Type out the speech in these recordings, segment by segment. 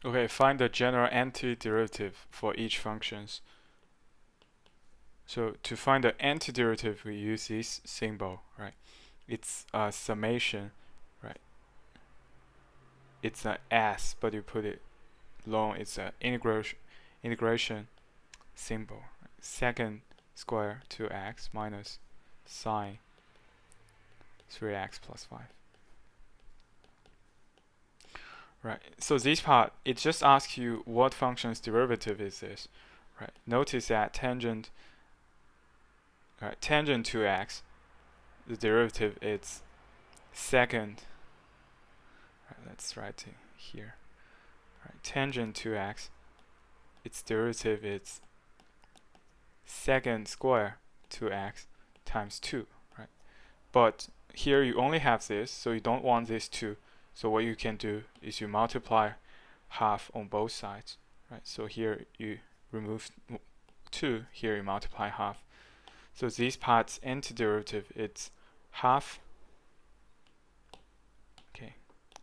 Okay, find the general antiderivative for each functions. So to find the antiderivative, we use this symbol, right? It's a summation, right? It's an S, but you put it long. It's an integration symbol. Second square 2x minus sine 3x plus 5. Right. So this part, it just asks you what function's derivative is this. Right. Notice that tangent to x, the derivative is second. Right, let's write it here. Right, tangent to x, its derivative is second square 2x times 2. Right. But here you only have this, so you don't want this 2. So what you can do is you multiply half on both sides. Right. So here you remove 2. Here you multiply half. So this part's antiderivative, it's half. Okay,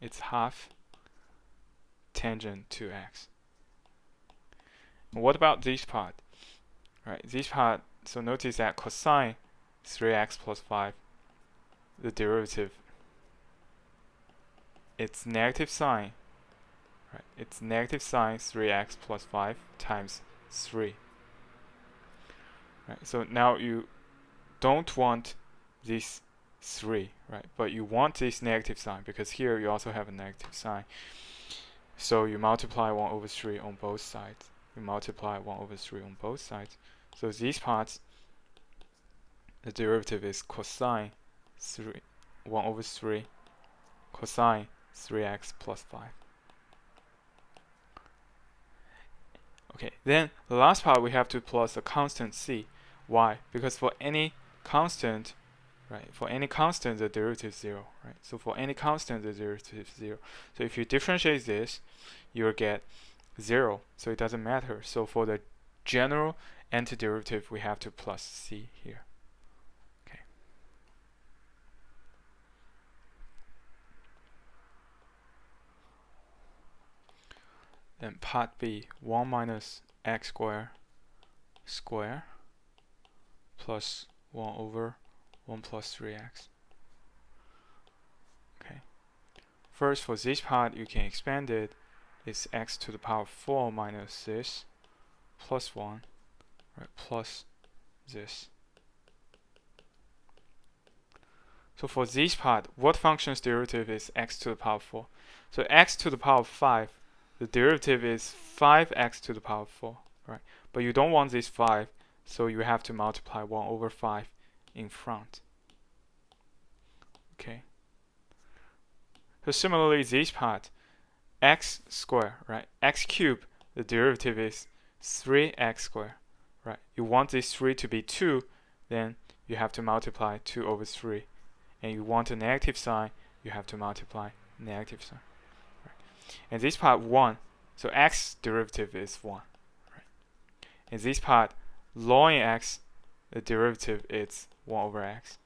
it's half tangent to x. What about this part? Right, this part, so notice that cosine 3x plus 5, the derivative, it's negative sine. Right, it's negative sine 3x plus 5 times 3. Right, so now you don't want this 3, right? But you want this negative sign because here you also have a negative sign. So you multiply 1 over 3 on both sides. You multiply 1 over 3 on both sides. So these parts, the derivative is cosine 1 over 3 cosine 3x plus 5. Okay, then the last part we have to plus a constant c. Why? Because for any constant, right, for any constant the derivative is 0, right? So for any constant the derivative is 0. So if you differentiate this, you'll get 0, so it doesn't matter. So for the general antiderivative we have to plus c here. Okay. Then part B, 1 minus x square plus 1 over 1 plus 3x. Okay. First, for this part, you can expand it. It's x to the power 4 minus this plus 1, right, plus this. So for this part, what function's derivative is x to the power 4? So x to the power 5, the derivative is 5x to the power 4, right? But you don't want this 5, so you have to multiply 1 over 5 in front. Okay. So similarly, this part, x squared, right? X cubed, the derivative is 3x squared, right? You want this 3 to be 2, then you have to multiply 2 over 3. And you want a negative sign, you have to multiply negative sign. Right? And this part 1, so x derivative is 1. Right? And this part ln x, the derivative is 1 over x.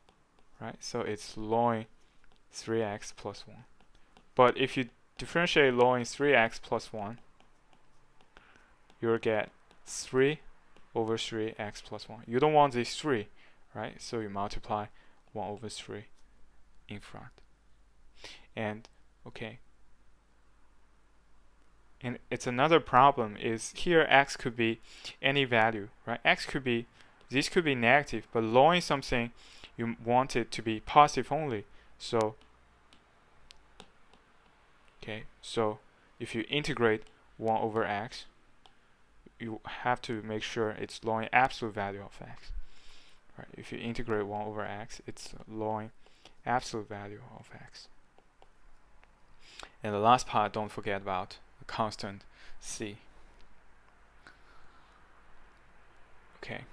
Right? So it's ln 3x plus 1. But if you differentiate ln 3x plus 1, you'll get 3 over 3x plus 1. You don't want this 3, right? So you multiply 1 over 3 in front. And okay. And it's another problem is here x could be any value, right? X could be, this could be negative, but ln something, you want it to be positive only. So okay, so if you integrate 1 over x, you have to make sure it's ln absolute value of x. Right? If you integrate 1 over x, it's ln absolute value of x. And the last part, don't forget about the constant c. Okay.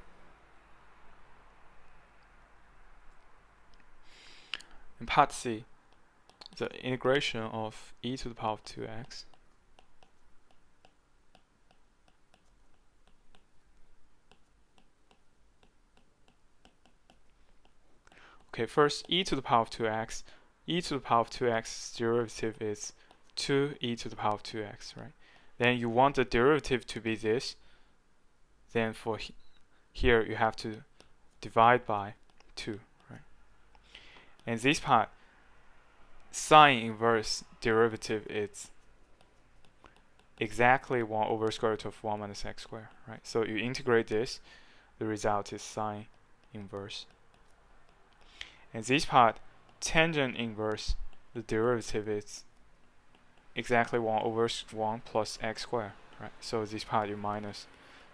In part C, the integration of e to the power of 2x okay, first e to the power of 2x. E to the power of 2x derivative is 2e to the power of 2x, right? then you want the derivative to be this, then for here you have to divide by 2, right? And this part, sine inverse derivative is exactly 1 over square root of 1 minus x squared, right? So you integrate this, the result is sine inverse. And this part, tangent inverse, the derivative is exactly 1 over 1 plus x squared, right? So this part you minus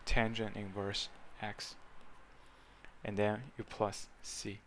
tangent inverse x, and then you plus c.